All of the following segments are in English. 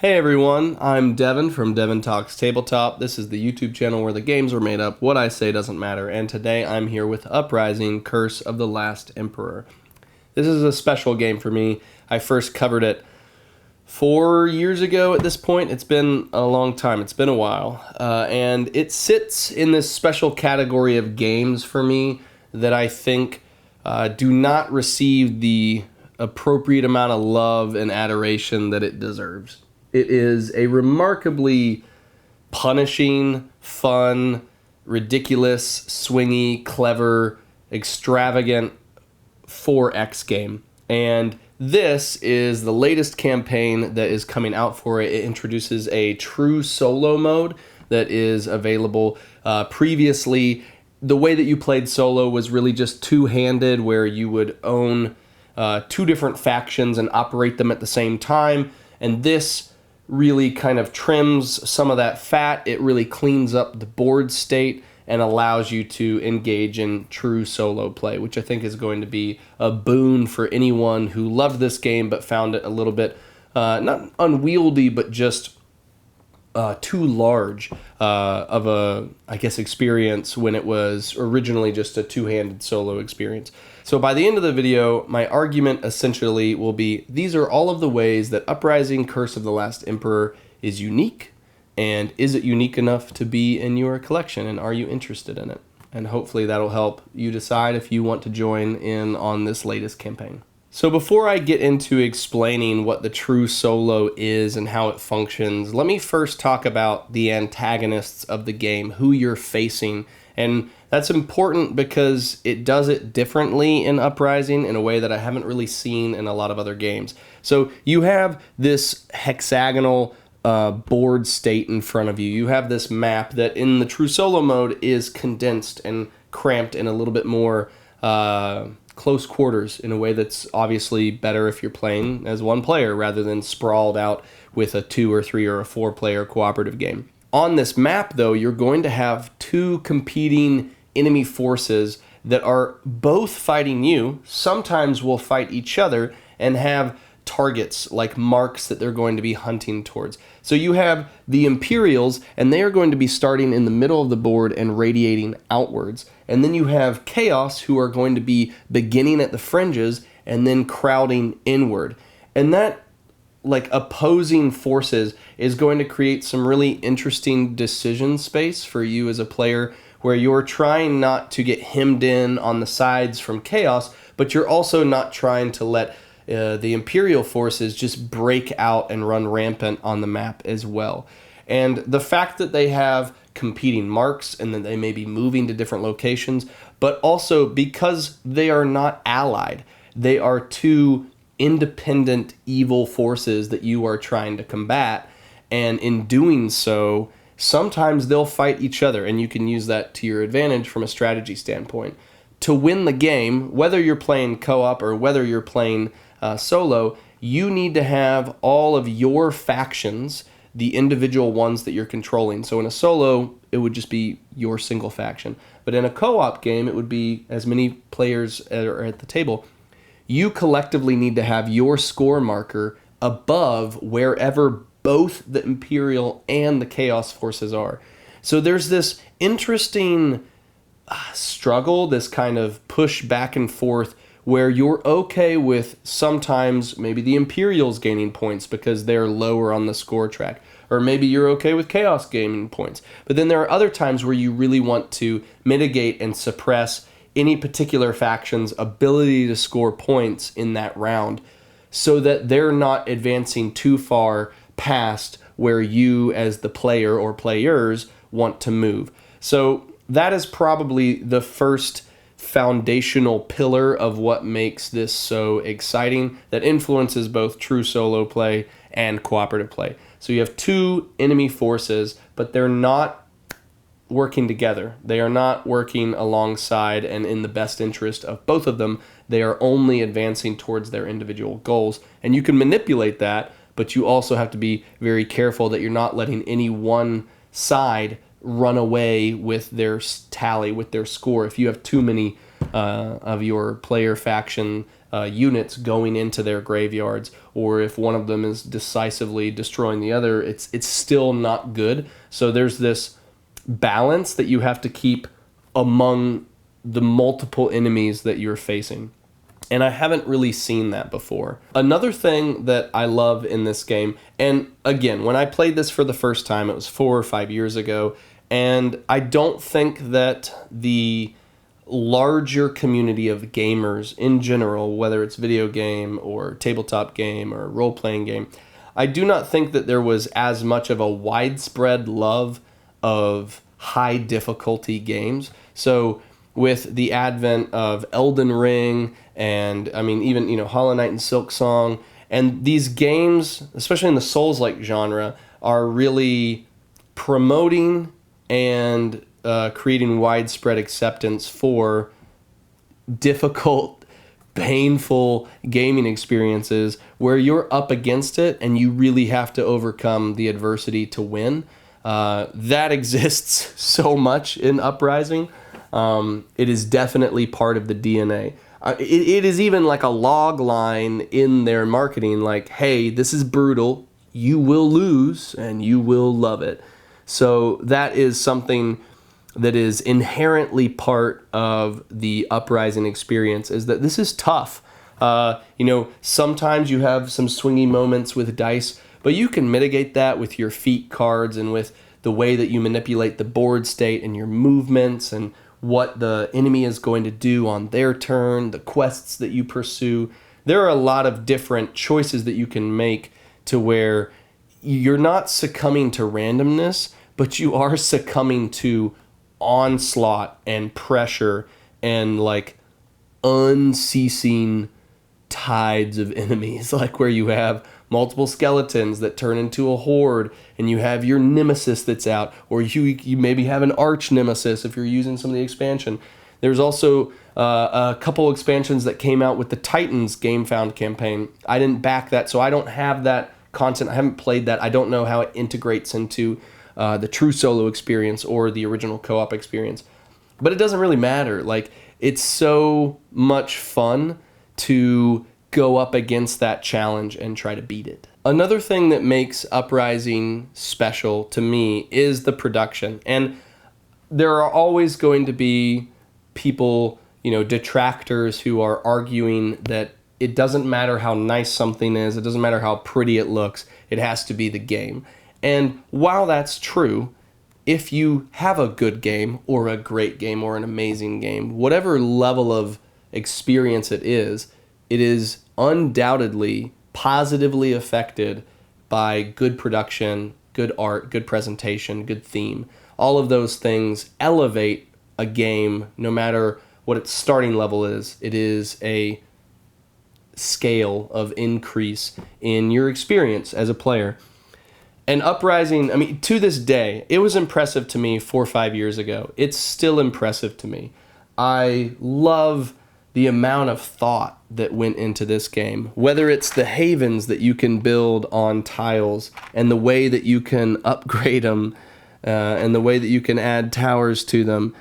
Hey everyone, I'm Devin from Devin Talks Tabletop. This is the YouTube channel where the games are made up, what I say doesn't matter, and today I'm here with Uprising, Curse of the Last Emperor. This is a special game for me. I first covered it 4 years ago at this point. It's been a long time, it's been a while, and it sits in this special category of games for me that I think do not receive the appropriate amount of love and adoration that it deserves. It is a remarkably punishing, fun, ridiculous, swingy, clever, extravagant 4X game. And this is the latest campaign that is coming out for it. It introduces a true solo mode that is available. Previously, the way that you played solo was really just two-handed, where you would own two different factions and operate them at the same time. And this really kind of trims some of that fat. It really cleans up the board state and allows you to engage in true solo play, which I think is going to be a boon for anyone who loved this game but found it a little bit, not unwieldy, but just too large of a, experience when it was originally just a two-handed solo experience. So by the end of the video, my argument essentially will be, these are all of the ways that Uprising, Curse of the Last Emperor is unique, and is it unique enough to be in your collection, and are you interested in it? And hopefully that'll help you decide if you want to join in on this latest campaign. So before I get into explaining what the true solo is and how it functions, let me first talk about the antagonists of the game, who you're facing. And that's important because it does it differently in Uprising in a way that I haven't really seen in a lot of other games. So you have this hexagonal board state in front of you. You have this map that in the true solo mode is condensed and cramped in a little bit more close quarters, in a way that's obviously better if you're playing as one player rather than sprawled out with a 2 or 3 or a 4 player cooperative game. On this map, though, you're going to have two competing enemy forces that are both fighting you, sometimes will fight each other, and have targets like marks that they're going to be hunting towards. So you have the Imperials, and they are going to be starting in the middle of the board and radiating outwards. And then you have Chaos, who are going to be beginning at the fringes and then crowding inward. And that opposing forces is going to create some really interesting decision space for you as a player, where you're trying not to get hemmed in on the sides from Chaos, but you're also not trying to let the Imperial forces just break out and run rampant on the map as well. And the fact that they have competing marks and that they may be moving to different locations, but also because they are not allied, they are two independent evil forces that you are trying to combat. And in doing so, sometimes they'll fight each other, and you can use that to your advantage from a strategy standpoint. To win the game, whether you're playing co-op or whether you're playing solo, you need to have all of your factions, the individual ones that you're controlling. So in a solo, it would just be your single faction. But in a co-op game, it would be as many players are at the table. You collectively need to have your score marker above wherever both the Imperial and the Chaos forces are. So there's this interesting struggle, this kind of push back and forth, where you're okay with sometimes maybe the Imperials gaining points because they're lower on the score track, or maybe you're okay with Chaos gaining points. But then there are other times where you really want to mitigate and suppress any particular faction's ability to score points in that round, so that they're not advancing too far past where you as the player or players want to move. So that is probably the first foundational pillar of what makes this so exciting, that influences both true solo play and cooperative play. So you have two enemy forces, but they're not working together. They are not working alongside and in the best interest of both of them. They are only advancing towards their individual goals. And you can manipulate that, but you also have to be very careful that you're not letting any one side run away with their tally, with their score. If you have too many of your player faction units going into their graveyards, or if one of them is decisively destroying the other, it's still not good. So there's this balance that you have to keep among the multiple enemies that you're facing. And I haven't really seen that before. Another thing that I love in this game, and again, when I played this for the first time, it was 4 or 5 years ago, and I don't think that the larger community of gamers in general, whether it's video game or tabletop game or role-playing game, I do not think that there was as much of a widespread love of high difficulty games. So with the advent of Elden Ring and even Hollow Knight and Silksong, and these games, especially in the Souls-like genre, are really promoting and creating widespread acceptance for difficult, painful gaming experiences where you're up against it and you really have to overcome the adversity to win. That exists so much in Uprising. It is definitely part of the DNA. It is even like a log line in their marketing, like, hey, this is brutal, you will lose, and you will love it. So that is something that is inherently part of the Uprising experience, is that this is tough. Sometimes you have some swingy moments with dice, but you can mitigate that with your feat cards and with the way that you manipulate the board state and your movements and what the enemy is going to do on their turn, the quests that you pursue. There are a lot of different choices that you can make to where you're not succumbing to randomness, but you are succumbing to onslaught and pressure and like unceasing tides of enemies, like where you have multiple skeletons that turn into a horde, and you have your nemesis that's out, or you maybe have an arch nemesis if you're using some of the expansion. There's also a couple expansions that came out with the Titans Game Found campaign. I didn't back that, so I don't have that content. I haven't played that. I don't know how it integrates into the true solo experience or the original co-op experience. But it doesn't really matter. Like, it's so much fun to go up against that challenge and try to beat it. Another thing that makes Uprising special to me is the production. And there are always going to be people, detractors who are arguing that it doesn't matter how nice something is, it doesn't matter how pretty it looks, it has to be the game. And while that's true, if you have a good game or a great game or an amazing game, whatever level of experience it is undoubtedly positively affected by good production, good art, good presentation, good theme. All of those things elevate a game no matter what its starting level is. It is a scale of increase in your experience as a player. And Uprising, to this day, it was impressive to me 4 or 5 years ago. It's still impressive to me. I love the amount of thought that went into this game, whether it's the havens that you can build on tiles and the way that you can upgrade them and the way that you can add towers to them.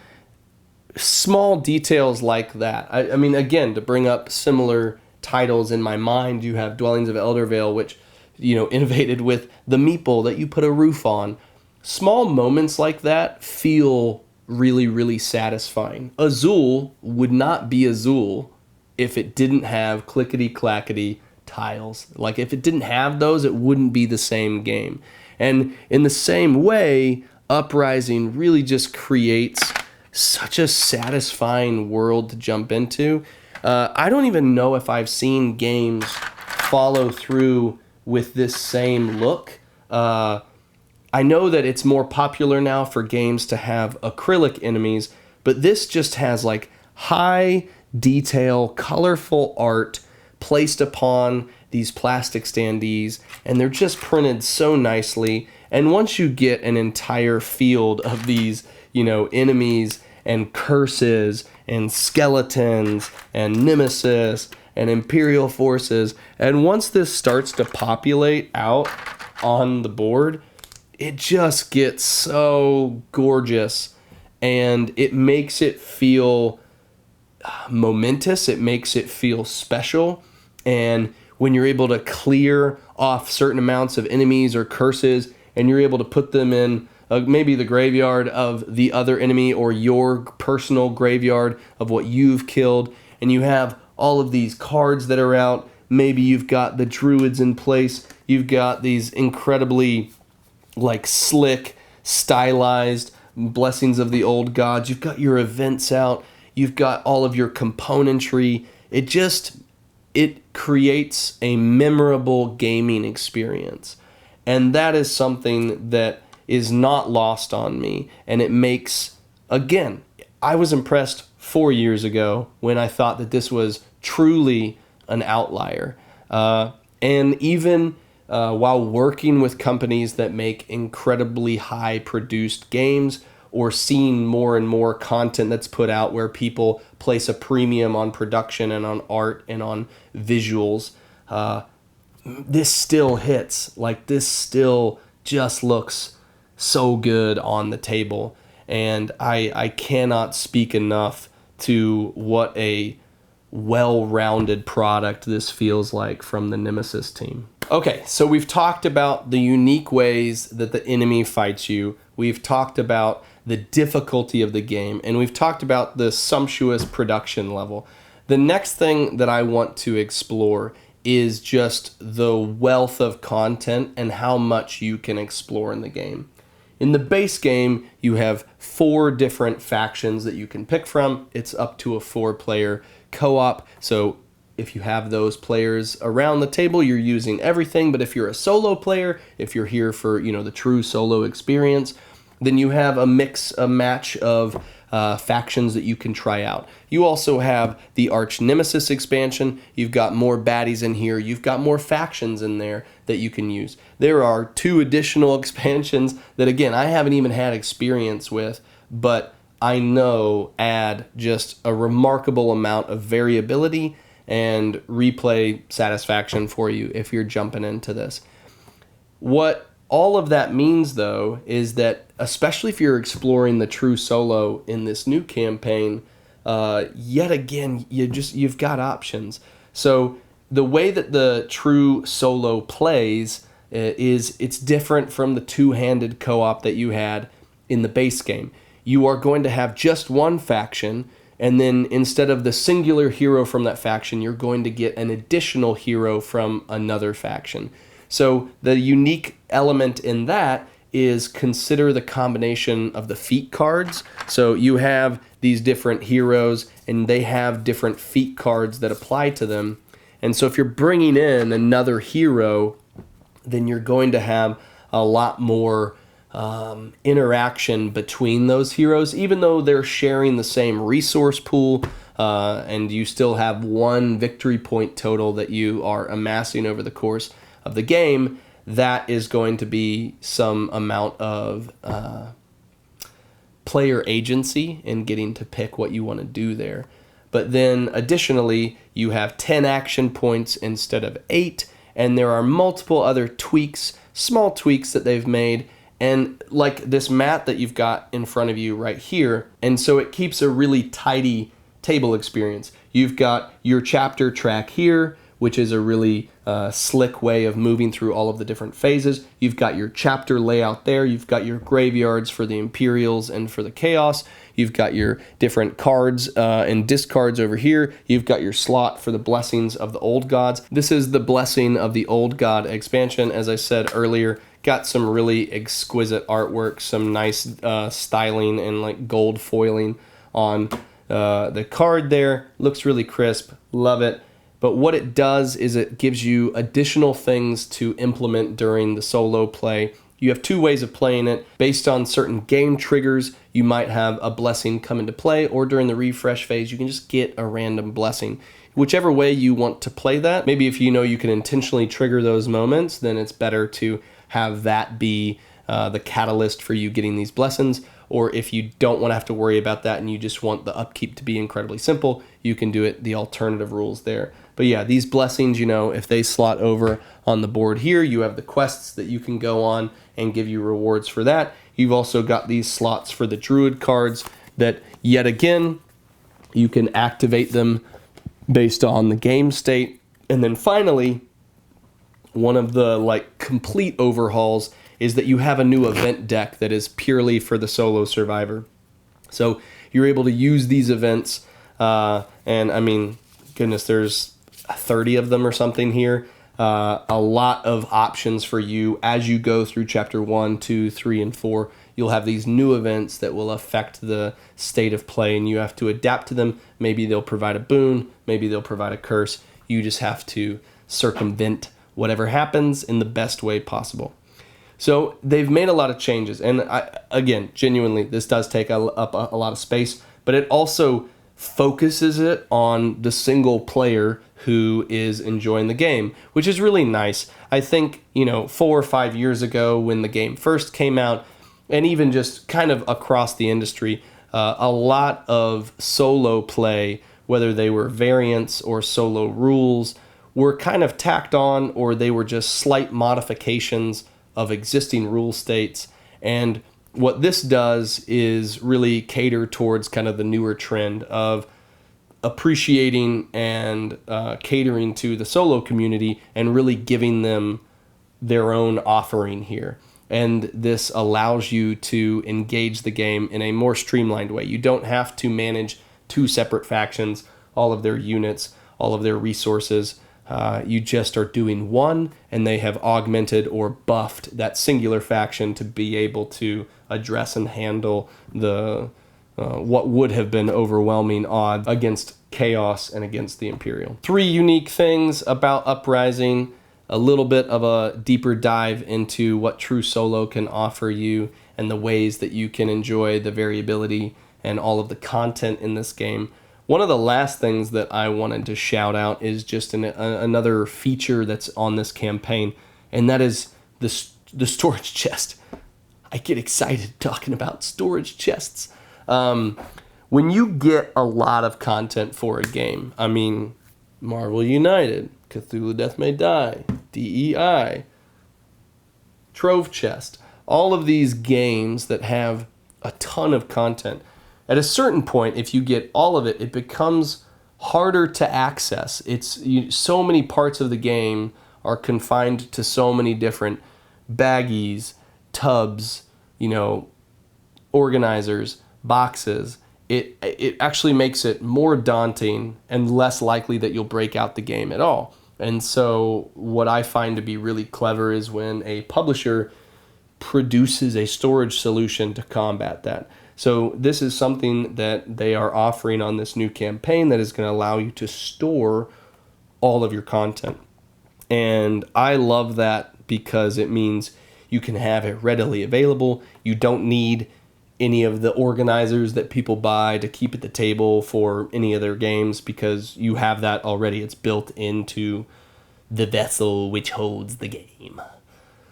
Small details like that. Again, to bring up similar titles in my mind, you have Dwellings of Eldervale, which innovated with the meeple that you put a roof on. Small moments like that feel really, really satisfying. Azul would not be Azul if it didn't have clickety-clackety tiles. Like, if it didn't have those, it wouldn't be the same game. And in the same way, Uprising really just creates such a satisfying world to jump into. I don't even know if I've seen games follow through with this same look. I know that it's more popular now for games to have acrylic enemies, but this just has like high detail, colorful art placed upon these plastic standees, and they're just printed so nicely. And once you get an entire field of these, enemies and curses and skeletons and nemesis and imperial forces, and once this starts to populate out on the board, it just gets so gorgeous, and it makes it feel momentous. It makes it feel special. And when you're able to clear off certain amounts of enemies or curses, and you're able to put them in maybe the graveyard of the other enemy or your personal graveyard of what you've killed, and you have all of these cards that are out. Maybe you've got the druids in place. You've got these incredibly slick, stylized blessings of the old gods. You've got your events out. You've got all of your componentry. It creates a memorable gaming experience. And that is something that is not lost on me. And it makes, again, I was impressed 4 years ago when I thought that this was truly an outlier. And even while working with companies that make incredibly high produced games, or seeing more and more content that's put out where people place a premium on production and on art and on visuals, this still hits. This still just looks so good on the table. And I cannot speak enough to what a well-rounded product this feels like from the Nemesis team. Okay, so we've talked about the unique ways that the enemy fights you. We've talked about the difficulty of the game, and we've talked about the sumptuous production level. The next thing that I want to explore is just the wealth of content and how much you can explore in the game. In the base game, you have 4 different factions that you can pick from. It's up to a 4-player co-op, so if you have those players around the table, you're using everything. But if you're a solo player, if you're here for the true solo experience, then you have a match of factions that you can try out. You also have the Arch Nemesis expansion. You've got more baddies in here. You've got more factions in there that you can use. There are 2 additional expansions that, again, I haven't even had experience with, but I know add just a remarkable amount of variability and replay satisfaction for you if you're jumping into this. What all of that means, though, is that especially if you're exploring the true solo in this new campaign, yet again, you've got options. So the way that the true solo plays it's different from the 2-handed co-op that you had in the base game. You are going to have just one faction, and then instead of the singular hero from that faction, you're going to get an additional hero from another faction. So the unique element in that is consider the combination of the feat cards. So you have these different heroes, and they have different feat cards that apply to them. And so if you're bringing in another hero, then you're going to have a lot more interaction between those heroes, even though they're sharing the same resource pool, and you still have 1 victory point total that you are amassing over the course of the game. That is going to be some amount of player agency in getting to pick what you want to do there. But then additionally, you have 10 action points instead of 8, and there are multiple other tweaks, small tweaks that they've made, and like this mat that you've got in front of you right here. And so it keeps a really tidy table experience. You've got your chapter track here, which is a really slick way of moving through all of the different phases. You've got your chapter layout there. You've got your graveyards for the Imperials and for the Chaos. You've got your different cards and discards over here. You've got your slot for the Blessings of the Old Gods. This is the Blessing of the Old God expansion. As I said earlier, got some really exquisite artwork, some nice styling and gold foiling on the card there. Looks really crisp. Love it. But what it does is it gives you additional things to implement during the solo play. You have 2 ways of playing it. Based on certain game triggers, you might have a blessing come into play, or during the refresh phase, you can just get a random blessing. Whichever way you want to play that, maybe if you know you can intentionally trigger those moments, then it's better to have that be the catalyst for you getting these blessings. Or if you don't want to have to worry about that and you just want the upkeep to be incredibly simple, you can do it the alternative rules there. But yeah, these blessings, if they slot over on the board here, you have the quests that you can go on and give you rewards for that. You've also got these slots for the druid cards that, yet again, You can activate them based on the game state. And then finally, one of the like complete overhauls is that you have a new event deck that is purely for the solo survivor. So you're able to use these events, and I mean, goodness, there's 30 of them or something here. A lot of options for you as you go through chapter 1, 2, 3, and 4. You'll have these new events that will affect the state of play, and you have to adapt to them. Maybe they'll provide a boon, maybe they'll provide a curse. You just have to circumvent whatever happens in the best way possible. So they've made a lot of changes, and again, genuinely, this does take up a lot of space, but it also focuses it on the single player who is enjoying the game, which is really nice. I think, 4 or 5 years ago when the game first came out, and even just kind of across the industry, a lot of solo play, whether they were variants or solo rules, were kind of tacked on, or they were just slight modifications of existing rule states. And what this does is really cater towards kind of the newer trend of appreciating and catering to the solo community and really giving them their own offering here. And this allows you to engage the game in a more streamlined way. You don't have to manage 2 separate factions, all of their units, all of their resources. You just are doing one, and they have augmented or buffed that singular faction to be able to address and handle the what would have been overwhelming odds against Chaos and against the Imperial. 3 unique things about Uprising, a little bit of a deeper dive into what true solo can offer you and the ways that you can enjoy the variability and all of the content in this game. One of the last things that I wanted to shout out is just another feature that's on this campaign, and that is the storage chest. I get excited talking about storage chests. When you get a lot of content for a game, I mean, Marvel United, Cthulhu Death May Die, DEI, Trove Chest, all of these games that have a ton of content, at a certain point, if you get all of it, it becomes harder to access. So many parts of the game are confined to so many different baggies, tubs, organizers, boxes. It actually makes it more daunting and less likely that you'll break out the game at all. And so what I find to be really clever is when a publisher produces a storage solution to combat that. So this is something that they are offering on this new campaign that is going to allow you to store all of your content. And I love that because it means you can have it readily available. You don't need any of the organizers that people buy to keep at the table for any of their games because you have that already. It's built into the vessel which holds the game.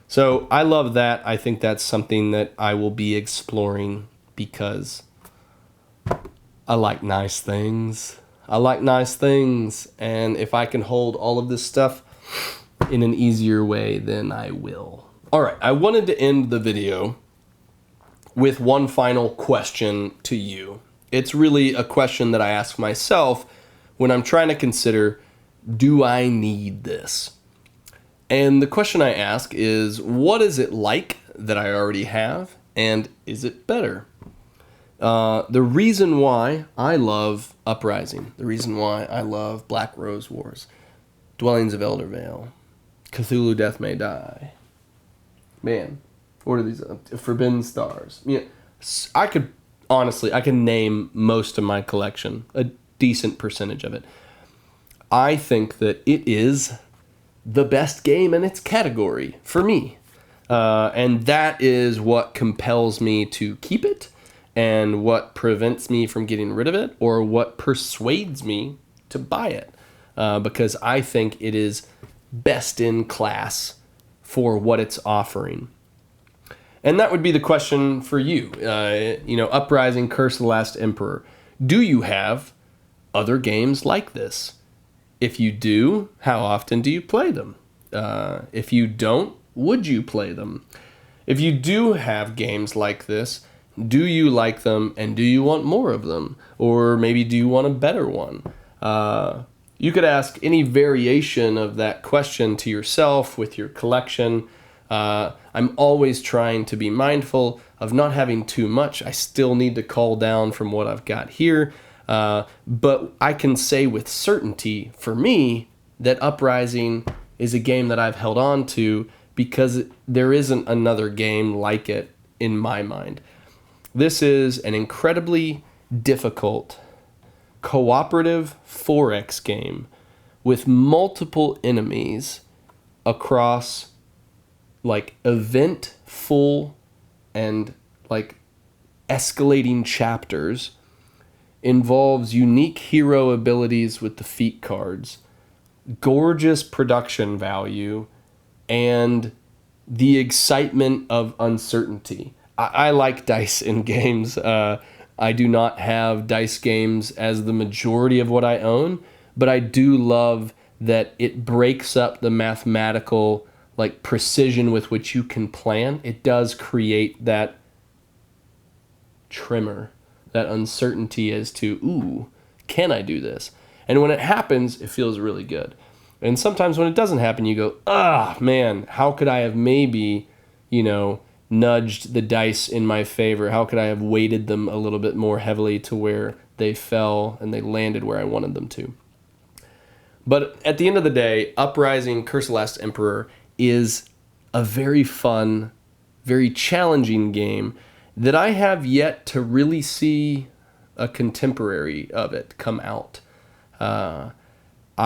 So I love that. I think that's something that I will be exploring because I like nice things. And if I can hold all of this stuff in an easier way, then I will. All right, I wanted to end the video with one final question to you. It's really a question that I ask myself when I'm trying to consider, do I need this? And the question I ask is, what is it like that I already have, and is it better? The reason why I love Uprising, the reason why I love Black Rose Wars, Dwellings of Eldervale, Cthulhu Death May Die, man, what are these? Forbidden Stars. I can name most of my collection, a decent percentage of it. I think that it is the best game in its category for me. And that is what compels me to keep it and what prevents me from getting rid of it or what persuades me to buy it. Because I think it is best in class for what it's offering. And that would be the question for you. Uprising, Curse of the Last Emperor. Do you have other games like this? If you do, how often do you play them? If you don't, would you play them? If you do have games like this, Do you like them, and do you want more of them? Or maybe do you want a better one? You could ask any variation of that question to yourself with your collection. I'm always trying to be mindful of not having too much. I still need to cull down from what I've got here. But I can say with certainty, for me, that Uprising is a game that I've held on to because there isn't another game like it in my mind. This is an incredibly difficult cooperative 4X game with multiple enemies across like eventful and like escalating chapters. Involves unique hero abilities with the feat cards, gorgeous production value, and the excitement of uncertainty. I like dice in games. I do not have dice games as the majority of what I own, but I do love that it breaks up the mathematical like precision with which you can plan. It does create that tremor, that uncertainty as to, ooh, can I do this? And when it happens, it feels really good. And sometimes when it doesn't happen, you go, man, how could I have maybe, nudged the dice in my favor? How could I have weighted them a little bit more heavily to where they fell and they landed where I wanted them to? But at the end of the day, Uprising, Curse of the Last Emperor is a very fun, very challenging game that I have yet to really see a contemporary of it come out.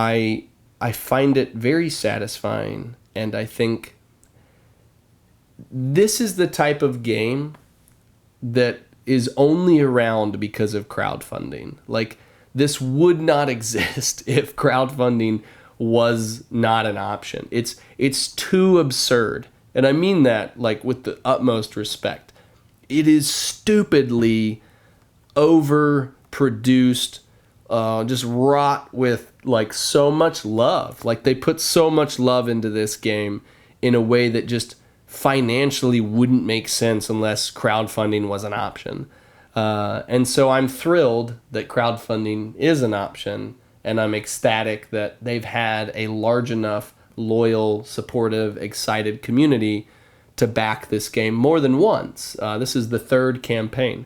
I find it very satisfying, and I think this is the type of game that is only around because of crowdfunding. Like, this would not exist if crowdfunding was not an option. It's too absurd. And I mean that like with the utmost respect. It is stupidly overproduced, just wrought with like so much love. Like they put so much love into this game in a way that just financially wouldn't make sense unless crowdfunding was an option. And so I'm thrilled that crowdfunding is an option, and I'm ecstatic that they've had a large enough, loyal, supportive, excited community to back this game more than once. This is the third campaign.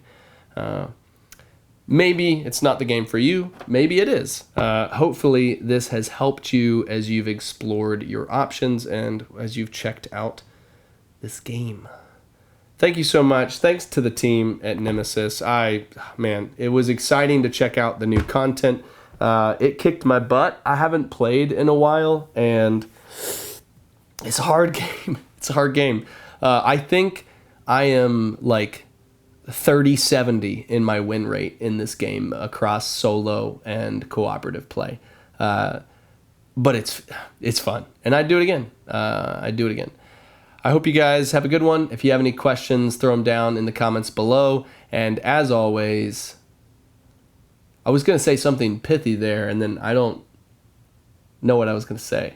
Maybe it's not the game for you. Maybe it is. Hopefully this has helped you as you've explored your options and as you've checked out this game. Thank you so much. Thanks to the team at Nemesis. It was exciting to check out the new content. It kicked my butt. I haven't played in a while, and it's a hard game. It's a hard game. I think I am like 30-70 in my win rate in this game across solo and cooperative play. But it's fun, and I'd do it again. I hope you guys have a good one. If you have any questions, throw them down in the comments below. And as always, I was going to say something pithy there, and then I don't know what I was going to say.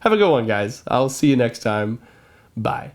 Have a good one, guys. I'll see you next time. Bye.